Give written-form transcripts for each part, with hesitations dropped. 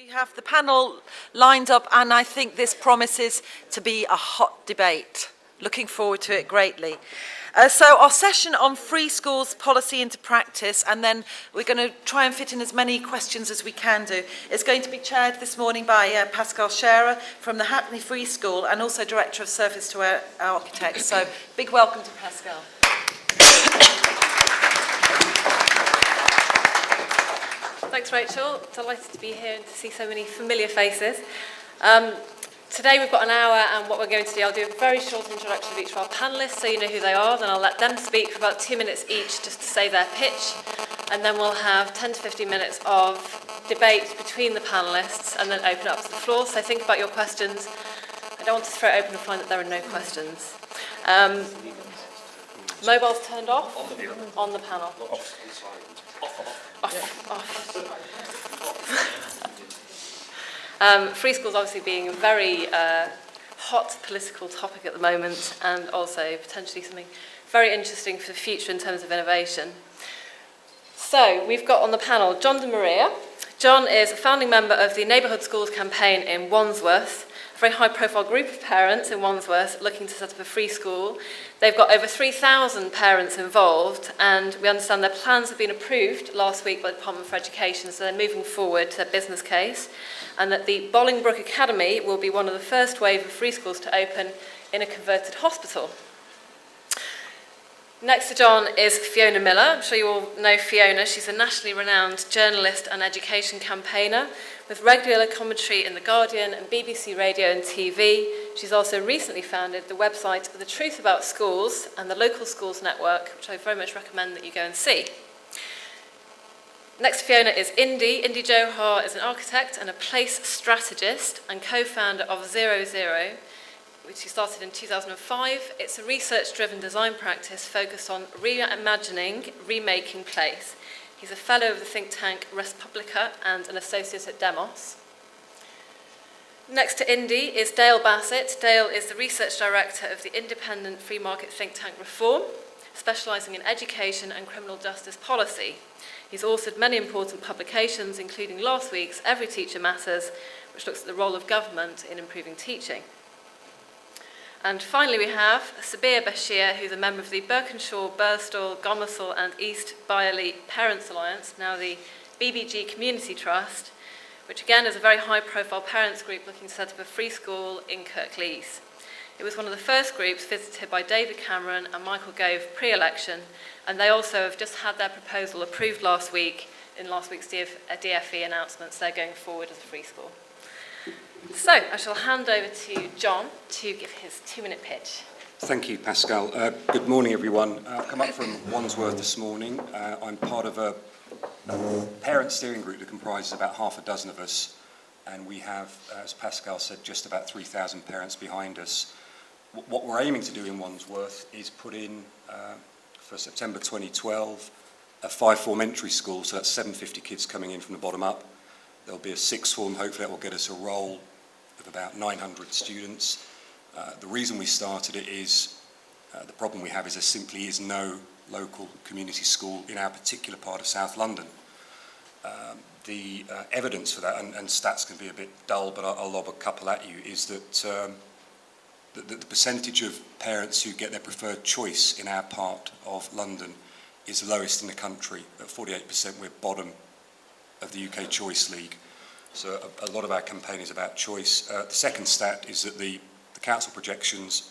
We have the panel lined up, and I think this promises to be a hot debate. Looking forward to it greatly. So our session on free schools policy into practice, and then we're going to try and fit in as many questions as we can do, is going to be chaired this morning by Pascal Scherer from the Hackney Free School and also Director of Service to our Architects. So big welcome to Pascal. Thanks, Rachel. Delighted to be here and to see so many familiar faces. Today we've got an hour, and what we're going to do, I'll do a very short introduction of each of our panellists so you know who they are, then I'll let them speak for about 2 minutes each just to say their pitch, and then we'll have 10 to 15 minutes of debate between the panellists and then open up to the floor. So think about your questions. I don't want to throw it open and find that there are no questions. Mobiles turned off on the panel. Free schools obviously being a very hot political topic at the moment, and also potentially something very interesting for the future in terms of innovation. So we've got on the panel Jon de Maria. Jon is a founding member of the Neighbourhood Schools campaign in Wandsworth, a very high-profile group of parents in Wandsworth looking to set up a free school. They've got over 3,000 parents involved, and we understand their plans have been approved last week by the Department for Education, so they're moving forward to their business case, and that the Bolingbroke Academy will be one of the first wave of free schools to open in a converted hospital. Next to Jon is Fiona Millar. I'm sure you all know Fiona. She's a nationally renowned journalist and education campaigner with regular commentary in The Guardian and BBC Radio and TV. She's also recently founded the website The Truth About Schools and the Local Schools Network, which I very much recommend that you go and see. Next to Fiona is Indy. Indy Johar is an architect and a place strategist and co-founder of 00, which he started in 2005. It's a research-driven design practice focused on reimagining, remaking place. He's a fellow of the think tank Res Publica and an associate at Demos. Next to Indy is Dale Bassett. Dale is the research director of the independent free market think tank Reform, specialising in education and criminal justice policy. He's authored many important publications, including last week's Every Teacher Matters, which looks at the role of government in improving teaching. And finally we have Sobia Bashir, who's a member of the Birkenshaw, Birstall, Gomersall and East Byerley Parents Alliance, now the BBG Community Trust, which again is a very high-profile parents group looking to set up a free school in Kirklees. It was one of the first groups visited by David Cameron and Michael Gove pre-election, and they also have just had their proposal approved last week in last week's DFE announcements. They're going forward as a free school. So I shall hand over to Jon to give his 2-minute pitch. Thank you, Pascal. Good morning, everyone. I've come up from Wandsworth this morning. I'm part of a parent steering group that comprises about half a dozen of us, and we have, as Pascal said, just about 3,000 parents behind us. What we're aiming to do in Wandsworth is put in, for September 2012, a 5-form entry school, so that's 750 kids coming in from the bottom up. There'll be a 6th form, hopefully that will get us a roll of about 900 students. The reason we started it is, the problem we have is there simply is no local community school in our particular part of South London. The evidence for that, and stats can be a bit dull, but I'll lob a couple at you, is that the percentage of parents who get their preferred choice in our part of London is the lowest in the country. At 48%, we're bottom of the UK Choice League. So a lot of our campaign is about choice. The second stat is that the council projections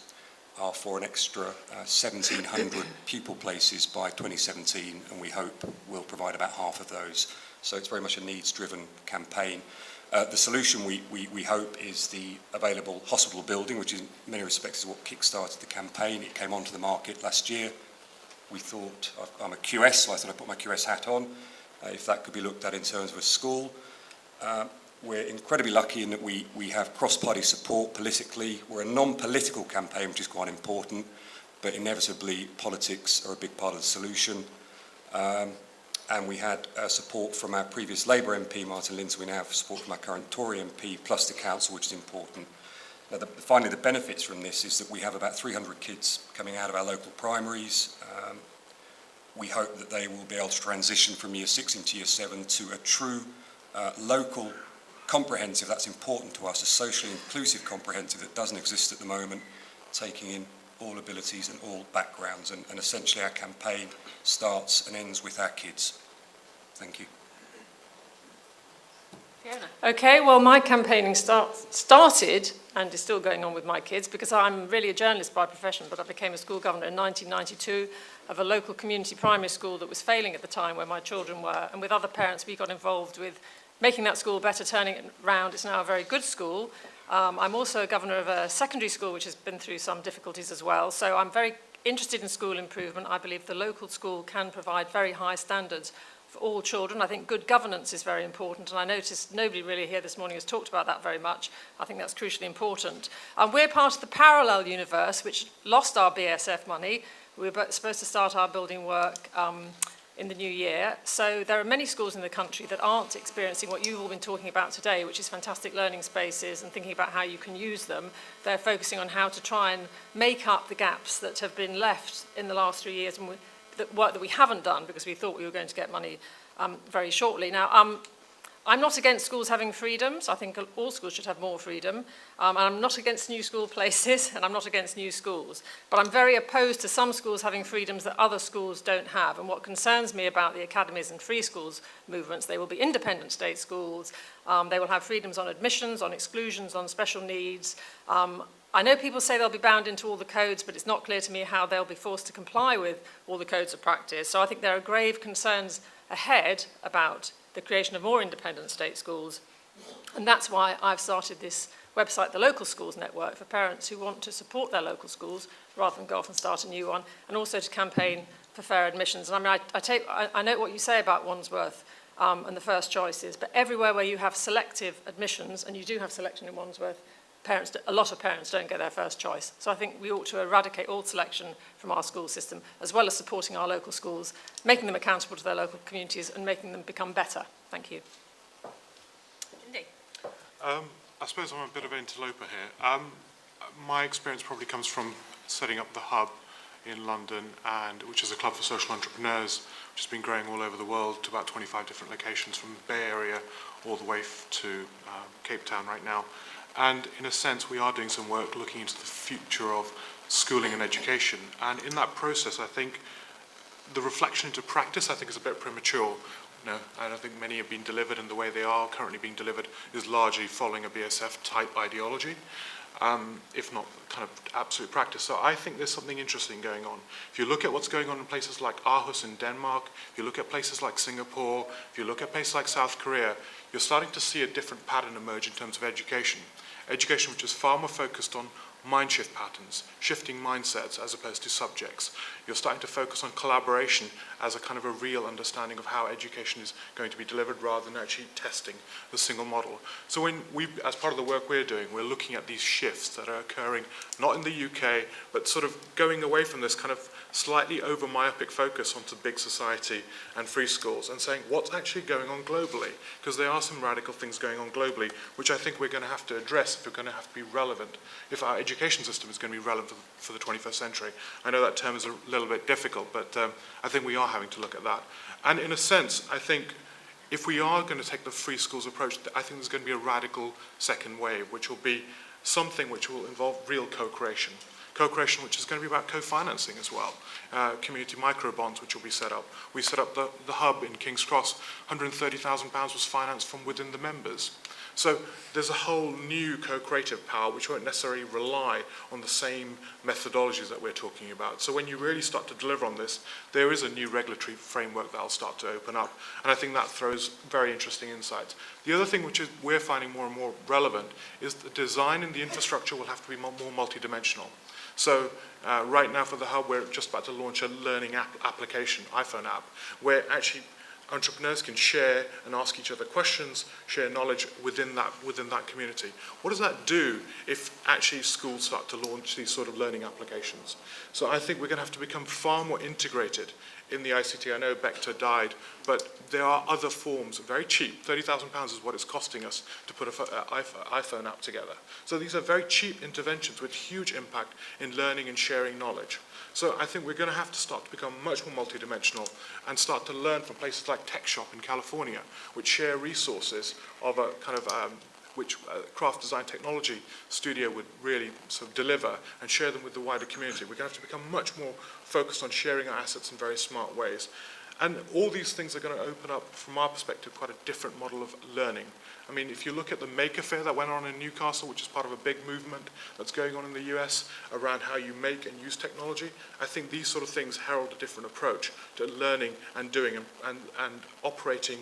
are for an extra 1,700 pupil places by 2017, and we hope we'll provide about half of those. So it's very much a needs-driven campaign. The solution we hope is the available hospital building, which in many respects is what kick-started the campaign. It came onto the market last year. We thought, I'm a QS, so I thought I'd put my QS hat on, if that could be looked at in terms of a school. We're incredibly lucky in that we have cross-party support politically. We're a non-political campaign, which is quite important, but inevitably politics are a big part of the solution. And we had support from our previous Labour MP, Martin Lindsay. We now have support from our current Tory MP, plus the council, which is important. Now, finally, the benefits from this is that we have about 300 kids coming out of our local primaries. We hope that they will be able to transition from Year 6 into Year 7 to a true local comprehensive, that's important to us, a socially inclusive comprehensive that doesn't exist at the moment, taking in all abilities and all backgrounds, and essentially our campaign starts and ends with our kids. Thank you. Fiona. Okay, well, my campaigning started and is still going on with my kids because I'm really a journalist by profession, but I became a school governor in 1992 of a local community primary school that was failing at the time where my children were, and with other parents we got involved with making that school better, turning it around. It's now a very good school. I'm also a governor of a secondary school which has been through some difficulties as well, so I'm very interested in school improvement. I believe the local school can provide very high standards for all children. I think good governance is very important, and I noticed nobody really here this morning has talked about that very much. I think that's crucially important. We're part of the parallel universe, which lost our BSF money. We were supposed to start our building work in the new year. So there are many schools in the country that aren't experiencing what you've all been talking about today, which is fantastic learning spaces and thinking about how you can use them. They're focusing on how to try and make up the gaps that have been left in the last 3 years, and the work that we haven't done because we thought we were going to get money very shortly. Now, I'm not against schools having freedoms. I think all schools should have more freedom. And I'm not against new school places, and I'm not against new schools. But I'm very opposed to some schools having freedoms that other schools don't have. And what concerns me about the academies and free schools movements, they will be independent state schools. They will have freedoms on admissions, on exclusions, on special needs. I know people say they'll be bound into all the codes, but it's not clear to me how they'll be forced to comply with all the codes of practice. So I think there are grave concerns ahead about the creation of more independent state schools. And that's why I've started this website, the Local Schools Network, for parents who want to support their local schools rather than go off and start a new one, and also to campaign for fair admissions. And I mean, I note what you say about Wandsworth and the first choices, but everywhere where you have selective admissions, and you do have selection in Wandsworth, a lot of parents don't get their first choice. So I think we ought to eradicate all selection from our school system, as well as supporting our local schools, making them accountable to their local communities and making them become better. Thank you. Indy. I suppose I'm a bit of an interloper here. My experience probably comes from setting up the Hub in London, which is a club for social entrepreneurs, which has been growing all over the world to about 25 different locations, from the Bay Area all the way to Cape Town right now. And in a sense, we are doing some work looking into the future of schooling and education. And in that process, I think the reflection into practice, I think, is a bit premature. You know, I don't think many have been delivered, and the way they are currently being delivered is largely following a BSF-type ideology, if not kind of absolute practice. So I think there's something interesting going on. If you look at what's going on in places like Aarhus in Denmark, if you look at places like Singapore, if you look at places like South Korea, you're starting to see a different pattern emerge in terms of education. Education which is far more focused on mind shift patterns, shifting mindsets as opposed to subjects. You're starting to focus on collaboration as a kind of a real understanding of how education is going to be delivered rather than actually testing the single model. So when as part of the work we're doing, we're looking at these shifts that are occurring not in the UK, but sort of going away from this kind of slightly over myopic focus onto big society and free schools and saying what's actually going on globally, because there are some radical things going on globally which I think we're going to have to address if we're going to have to be relevant, if our education system is going to be relevant for the 21st century. I know that term is a little bit difficult, but I think we are having to look at that. And in a sense, I think if we are going to take the free schools approach, I think there's going to be a radical second wave, which will be something which will involve real co-creation. Co-creation which is going to be about co-financing as well. Community micro-bonds which will be set up. We set up the Hub in King's Cross. £130,000 was financed from within the members. So there's a whole new co-creative power which won't necessarily rely on the same methodologies that we're talking about. So when you really start to deliver on this, there is a new regulatory framework that will start to open up. And I think that throws very interesting insights. The other thing which we're finding more and more relevant is the design and the infrastructure will have to be more multidimensional. So right now for the Hub, we're just about to launch a learning application, iPhone app, where actually entrepreneurs can share and ask each other questions, share knowledge within that community. What does that do if actually schools start to launch these sort of learning applications? So I think we're going to have to become far more integrated in the ICT. I know Bector died, but there are other forms, very cheap. £30,000 is what it's costing us to put an iPhone app together. So these are very cheap interventions with huge impact in learning and sharing knowledge. So I think we're going to have to start to become much more multidimensional and start to learn from places like Tech Shop in California, which share resources of a kind of which craft design technology studio would really sort of deliver and share them with the wider community. We're going to have to become much more focused on sharing our assets in very smart ways. And all these things are going to open up, from our perspective, quite a different model of learning. I mean, if you look at the Maker Fair that went on in Newcastle, which is part of a big movement that's going on in the US around how you make and use technology, I think these sort of things herald a different approach to learning and doing and operating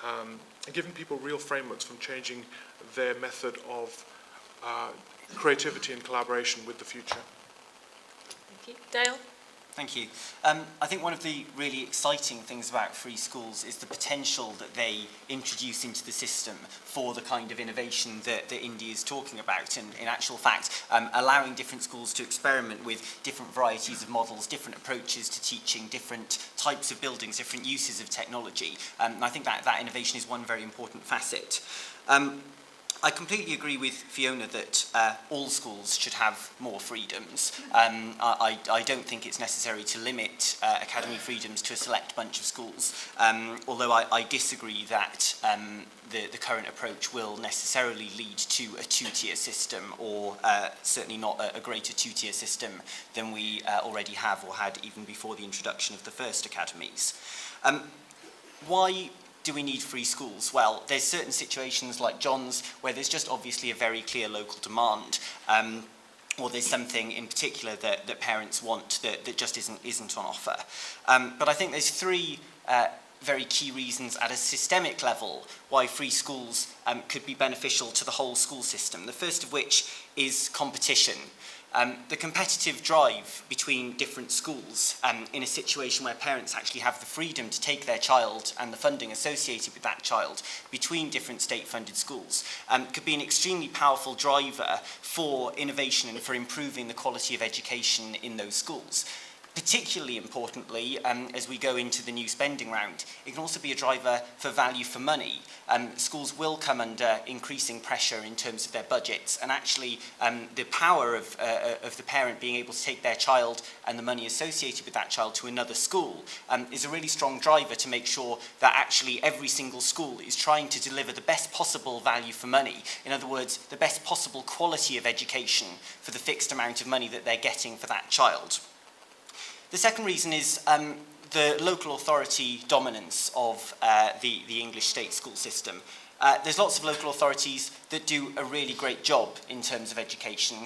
and giving people real frameworks from changing their method of creativity and collaboration with the future. Thank you. Dale? Thank you. I think one of the really exciting things about free schools is the potential that they introduce into the system for the kind of innovation that Indy is talking about, and in actual fact allowing different schools to experiment with different varieties of models, different approaches to teaching, different types of buildings, different uses of technology. And I think that innovation is one very important facet. I completely agree with Fiona that all schools should have more freedoms. I don't think it's necessary to limit academy freedoms to a select bunch of schools, although I disagree that the current approach will necessarily lead to a two-tier system, or certainly not a greater two-tier system than we already have or had even before the introduction of the first academies. Why do we need free schools? Well, there's certain situations like Jon's where there's just obviously a very clear local demand, or there's something in particular that parents want that just isn't on offer. But I think there's three very key reasons at a systemic level why free schools could be beneficial to the whole school system. The first of which is competition. The competitive drive between different schools in a situation where parents actually have the freedom to take their child and the funding associated with that child between different state-funded schools could be an extremely powerful driver for innovation and for improving the quality of education in those schools. Particularly importantly, as we go into the new spending round, it can also be a driver for value for money. Schools will come under increasing pressure in terms of their budgets, and actually the power of the parent being able to take their child and the money associated with that child to another school is a really strong driver to make sure that actually every single school is trying to deliver the best possible value for money. In other words, the best possible quality of education for the fixed amount of money that they're getting for that child. The second reason is the local authority dominance of the English state school system. There's lots of local authorities that do a really great job in terms of education.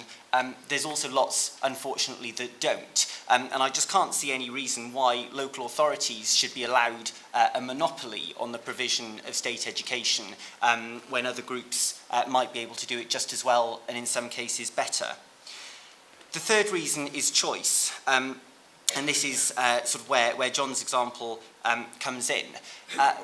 There's also lots, unfortunately, that don't. And I just can't see any reason why local authorities should be allowed a monopoly on the provision of state education when other groups might be able to do it just as well, and in some cases better. The third reason is choice. And this is sort of where Jon's example comes in.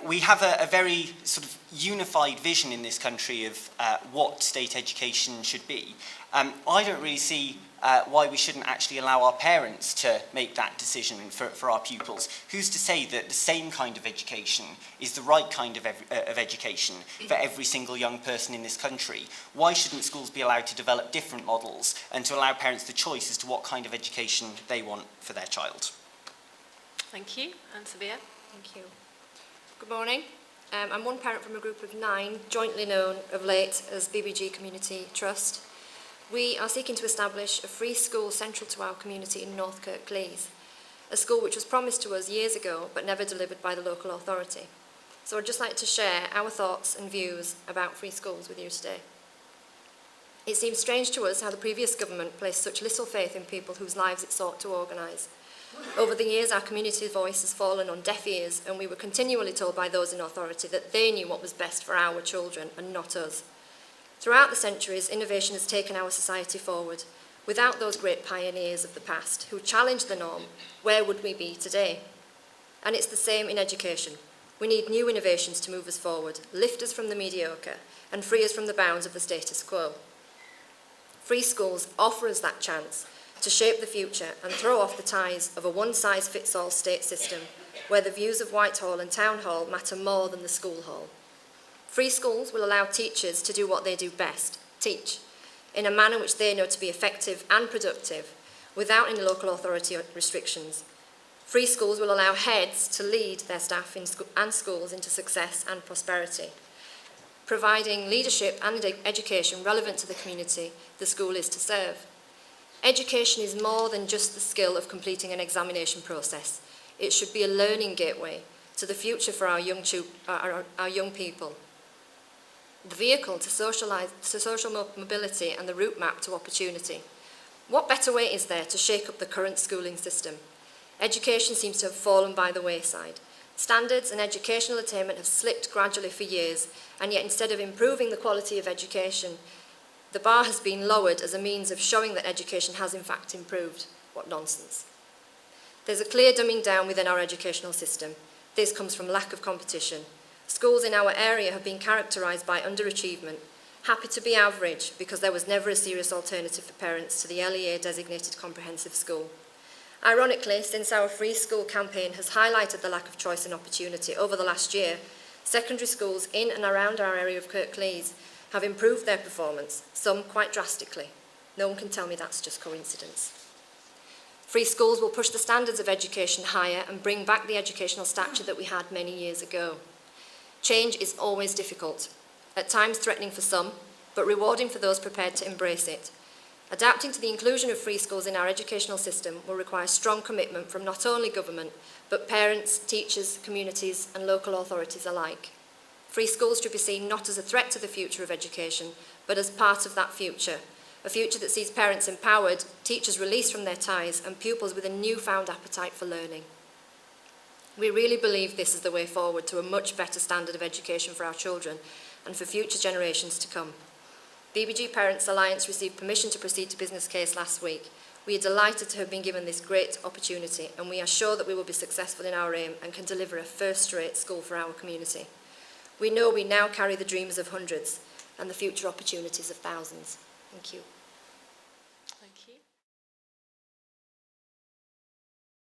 We have a very sort of unified vision in this country of what state education should be. I don't really see why we shouldn't actually allow our parents to make that decision for our pupils. Who's to say that the same kind of education is the right kind of education for every single young person in this country? Why shouldn't schools be allowed to develop different models and to allow parents the choice as to what kind of education they want for their child? Thank you. And Sobia? Thank you. Good morning. I'm one parent from a group of 9, jointly known of late as BBG Community Trust. We are seeking to establish a free school central to our community in North Kirklees, a school which was promised to us years ago but never delivered by the local authority. So I'd just like to share our thoughts and views about free schools with you today. It seems strange to us how the previous government placed such little faith in people whose lives it sought to organise. Over the years, our community's voice has fallen on deaf ears, and we were continually told by those in authority that they knew what was best for our children and not us. Throughout the centuries, innovation has taken our society forward. Without those great pioneers of the past who challenged the norm, where would we be today? And it's the same in education. We need new innovations to move us forward, lift us from the mediocre, and free us from the bounds of the status quo. Free schools offer us that chance to shape the future and throw off the ties of a one-size-fits-all state system where the views of Whitehall and Town Hall matter more than the school hall. Free schools will allow teachers to do what they do best, teach, in a manner which they know to be effective and productive, without any local authority restrictions. Free schools will allow heads to lead their staff and schools into success and prosperity, providing leadership and education relevant to the community the school is to serve. Education is more than just the skill of completing an examination process. It should be a learning gateway to the future for our young people. The vehicle to social mobility and the route map to opportunity. What better way is there to shake up the current schooling system? Education seems to have fallen by the wayside. Standards and educational attainment have slipped gradually for years, and yet instead of improving the quality of education, the bar has been lowered as a means of showing that education has in fact improved. What nonsense. There's a clear dumbing down within our educational system. This comes from lack of competition. Schools in our area have been characterised by underachievement, happy to be average because there was never a serious alternative for parents to the LEA designated comprehensive school. Ironically, since our free school campaign has highlighted the lack of choice and opportunity over the last year, secondary schools in and around our area of Kirklees have improved their performance, some quite drastically. No one can tell me that's just coincidence. Free schools will push the standards of education higher and bring back the educational stature that we had many years ago. Change is always difficult, at times threatening for some, but rewarding for those prepared to embrace it. Adapting to the inclusion of free schools in our educational system will require strong commitment from not only government, but parents, teachers, communities and local authorities alike. Free schools should be seen not as a threat to the future of education, but as part of that future, a future that sees parents empowered, teachers released from their ties and pupils with a newfound appetite for learning. We really believe this is the way forward to a much better standard of education for our children and for future generations to come. BBG Parents Alliance received permission to proceed to business case last week. We are delighted to have been given this great opportunity, and we are sure that we will be successful in our aim and can deliver a first-rate school for our community. We know we now carry the dreams of hundreds and the future opportunities of thousands. Thank you. Thank you.